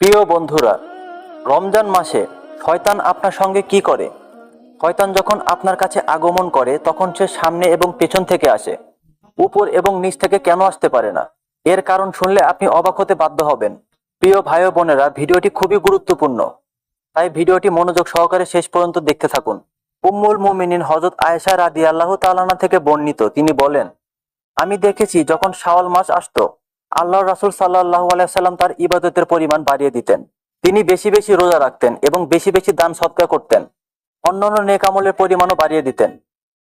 প্রিয় বন্ধুরা, রমজান মাসে শয়তান আপনার সঙ্গে কি করে? শয়তান যখন আপনার কাছে আগমন করে তখন সে সামনে এবং পেছন থেকে আসে, উপর এবং নিচ থেকে কেন আসতে পারে না? এর কারণ শুনলে আপনি অবাক হতে বাধ্য হবেন। প্রিয় ভাই ও বোনেরা, ভিডিওটি খুবই গুরুত্বপূর্ণ, তাই ভিডিওটি মনোযোগ সহকারে শেষ পর্যন্ত দেখতে থাকুন। উম্মুল মুমিনিন হযরত আয়েশা রাদিয়াল্লাহু তাআলা আনহা থেকে বর্ণিত, তিনি বলেন, আমি দেখেছি যখন শাওয়াল মাস আসতো, আল্লাহর রাসূল সাল্লাল্লাহু আলাইহি ওয়াসাল্লাম তার ইবাদতের পরিমাণ বাড়িয়ে দিতেন। তিনি বেশি বেশি রোজা রাখতেন এবং বেশি বেশি দান সদকা করতেন। অন্যান্য নেক আমলের পরিমাণও বাড়িয়ে দিতেন।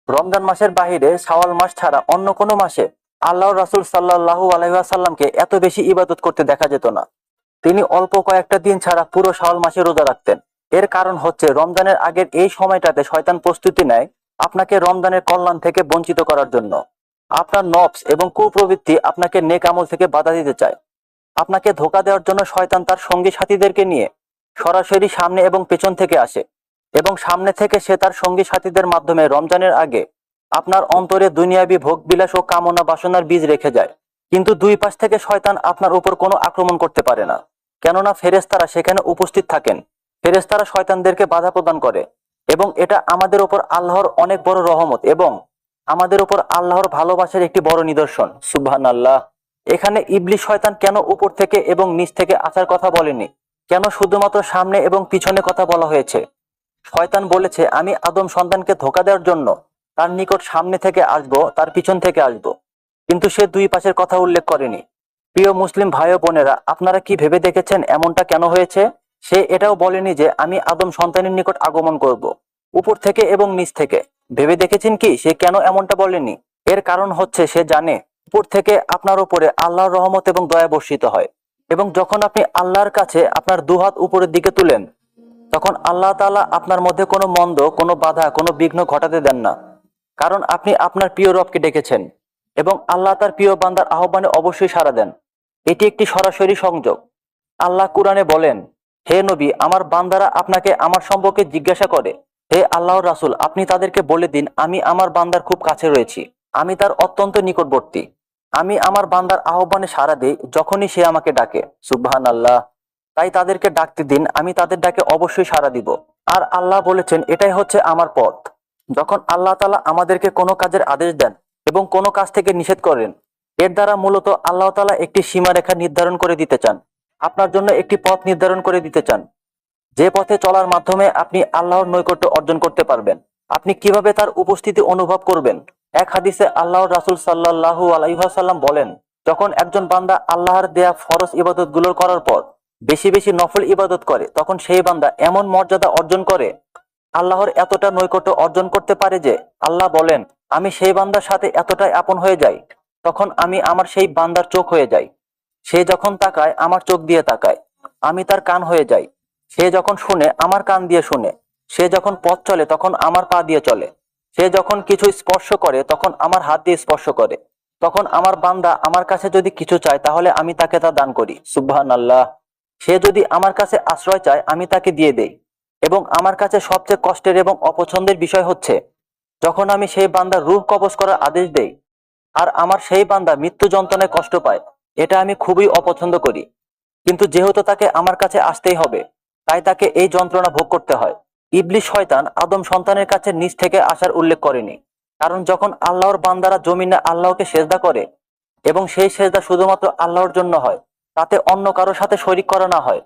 রমজান মাসের বাহিরে শাওয়াল মাস ছাড়া অন্য কোনো মাসে আল্লাহর রাসূল সাল্লাল্লাহু আলাইহি ওয়াসাল্লামকে এত বেশি ইবাদত করতে দেখা যেত না। তিনি অল্প কয়েকটা দিন ছাড়া পুরো শাওয়াল মাসে রোজা রাখতেন। এর কারণ হচ্ছে রমজানের আগের এই সময়টাতে শয়তান প্রস্তুতি নেয় আপনাকে রমজানের কল্যাণ থেকে বঞ্চিত করার জন্য। আপনার নফস এবং কুপ্রবৃত্তি আপনাকে নেক আমল থেকে বাধা দিতে চায়। আপনাকে ধোঁকা দেওয়ার জন্য শয়তান তার সঙ্গী সাথীদেরকে নিয়ে সরাসরি সামনে এবং পেছন থেকে আসে, এবং সামনে থেকে সে তার সঙ্গী সাথীদের মাধ্যমে রমজানের আগে আপনার অন্তরে দুনিয়াবি ভোগ বিলাস ও কামনা বাসনার বীজ রেখে যায়। কিন্তু দুই পাশ থেকে শয়তান আপনার উপর কোনো আক্রমণ করতে পারে না, কেননা ফেরেশতারা সেখানে উপস্থিত থাকেন। ফেরেশতারা শয়তানদেরকে বাধা প্রদান করে, এবং এটা আমাদের উপর আল্লাহর অনেক বড় রহমত এবং আমাদের উপর আল্লাহর ভালোবাসার একটি বড় নিদর্শন। সুবহানাল্লাহ। এখানে ইবলিস শয়তান কেন উপর থেকে এবং নিচ থেকে আসার কথা বলেনি, কেন শুধুমাত্র সামনে এবং পিছনে কথা বলা হয়েছে? শয়তান বলেছে, আমি আদম সন্তানকে ধোঁকা দেওয়ার জন্য তার নিকট সামনে থেকে আসবো, তার পিছন থেকে আসবো, কিন্তু সে দুই পাশের কথা উল্লেখ করেনি। প্রিয় মুসলিম ভাই ও বোনেরা, আপনারা কি ভেবে দেখেছেন এমনটা কেন হয়েছে? সে এটাও বলেনি যে আমি আদম সন্তানের নিকট আগমন করব, উপর থেকে এবং নিচ থেকে। ভেবে দেখেছেন কি সে কেন এমনটা বলেনি? এর কারণ হচ্ছে সে জানে উপর থেকে আপনার উপরে আল্লাহর রহমত এবং দয়া বর্ষিত হয়, এবং যখন আপনি আল্লাহর কাছে আপনার দুহাত উপরের দিকে তুলেন, তখন আল্লাহ তাআলা আপনার মধ্যে কোনো মন্দ, কোনো বাধা, কোনো বিঘ্ন ঘটাতে দেন না। কারণ আপনি আপনার প্রিয় রবকে ডেকেছেন, এবং আল্লাহ তার প্রিয় বান্দার আহ্বানে অবশ্যই সাড়া দেন। এটি একটি সরাসরি সংযোগ। আল্লাহ কুরআনে বলেন, হে নবী, আমার বান্দারা আপনাকে আমার সম্পর্কে জিজ্ঞাসা করে, হে আল্লাহর রাসূল, আপনি তাদেরকে বলে দিন, আমি আমার বান্দার খুব কাছে রয়েছি, আমি তার অত্যন্ত নিকটবর্তী। আমি আমার বান্দার আহ্বানে সাড়া দেই যখনই সে আমাকে ডাকে। সুবহানাল্লাহ। তাই তাদেরকে ডাকতে দিন, আমি তাদের ডাকে অবশ্যই সাড়া দিব। আর আল্লাহ বলেছেন, এটাই হচ্ছে আমার পথ। যখন আল্লাহ তাআলা আমাদেরকে কোনো কাজের আদেশ দেন এবং কোনো কাজ থেকে নিষেধ করেন, এর দ্বারা মূলত আল্লাহ তাআলা একটি সীমারেখা নির্ধারণ করে দিতে চান, আপনার জন্য একটি পথ নির্ধারণ করে দিতে চান, যে পথে চলার মাধ্যমে আপনি আল্লাহর নৈকট্য অর্জন করতে পারবেন। আপনি কিভাবে তার উপস্থিতি অনুভব করবেন? এক হাদিসে আল্লাহর রাসূল সাল্লাল্লাহু আলাইহি ওয়াসাল্লাম বলেন, যখন একজন বান্দা আল্লাহর দেয়া ফরজ ইবাদতগুলো করার পর বেশি বেশি নফল ইবাদত করে, তখন সেই বান্দা এমন মর্যাদা অর্জন করে, আল্লাহর এতটা নৈকট্য অর্জন করতে পারে যে আল্লাহ বলেন, আমি সেই বান্দার সাথে এতটাই আপন হয়ে যাই, তখন আমি আমার সেই বান্দার চোখ হয়ে যাই। সে যখন তাকায় আমার চোখ দিয়ে তাকায়, আমি তার কান হয়ে যাই। সে যখন শুনে আমার কান দিয়ে শুনে, সে যখন পথ চলে তখন আমার পা দিয়ে চলে, সে যখন কিছু স্পর্শ করে তখন আমার হাত দিয়ে স্পর্শ করে। তখন আমার বান্দা আমার কাছে যদি কিছু চায় তাহলে আমি তাকে তা দান করি। সুবহানাল্লাহ। সে যদি আমার কাছে আশ্রয় চায় আমি তাকে দিয়ে দেই। এবং আমার কাছে সবচেয়ে কষ্টের এবং অপছন্দের বিষয় হচ্ছে যখন আমি সেই বান্দার রূহ কবজ করার আদেশ দেই আর আমার সেই বান্দা মৃত্যু যন্ত্রণায় কষ্ট পায়। এটা আমি খুবই অপছন্দ করি, কিন্তু যেহেতু তাকে আমার কাছে আসতেই হবে, তাই তাকে এই যন্ত্রণা ভোগ করতে হয়। ইবলিস শয়তান আদম সন্তানের কাছে নিচ থেকে আসার উল্লেখ করেনি, কারণ যখন আল্লাহর বান্দারা জমিনে আল্লাহকে সেজদা করে এবং সেই সেজদা শুধুমাত্র আল্লাহর জন্য হয়, তাতে অন্য কারো সাথে শরীক করা না হয়,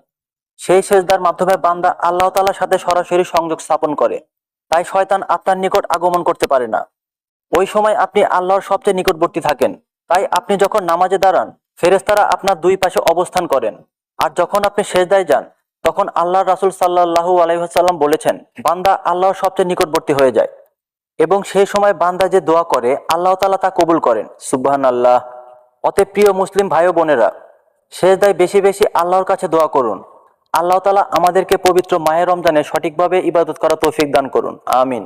সেই সেজদার মাধ্যমে বান্দা আল্লাহ তাআলার সাথে সরাসরি সংযোগ স্থাপন করে। তাই শয়তান আপনার নিকট আগমন করতে পারে না। ওই সময় আপনি আল্লাহর সবচেয়ে নিকটবর্তী থাকেন। তাই আপনি যখন নামাজে দাঁড়ান, ফেরেশতারা আপনার দুই পাশে অবস্থান করেন। আর যখন আপনি সেজদায় যান, তখন আল্লাহর রাসূল সাল্লাল্লাহু আলাইহি ওয়াসাল্লাম বলেছেন, বান্দা আল্লাহর সবচেয়ে নিকটবর্তী হয়ে যায়, এবং সেই সময় বান্দা যে দোয়া করে আল্লাহ তাআলা তা কবুল করেন। সুবহানাল্লাহ। অতএব প্রিয় মুসলিম ভাই ও বোনেরা, সেজদায় বেশি বেশি আল্লাহর কাছে দোয়া করুন। আল্লাহ তাআলা আমাদেরকে পবিত্র মাহে রমজানে সঠিকভাবে ইবাদত করা তৌফিক দান করুন। আমিন।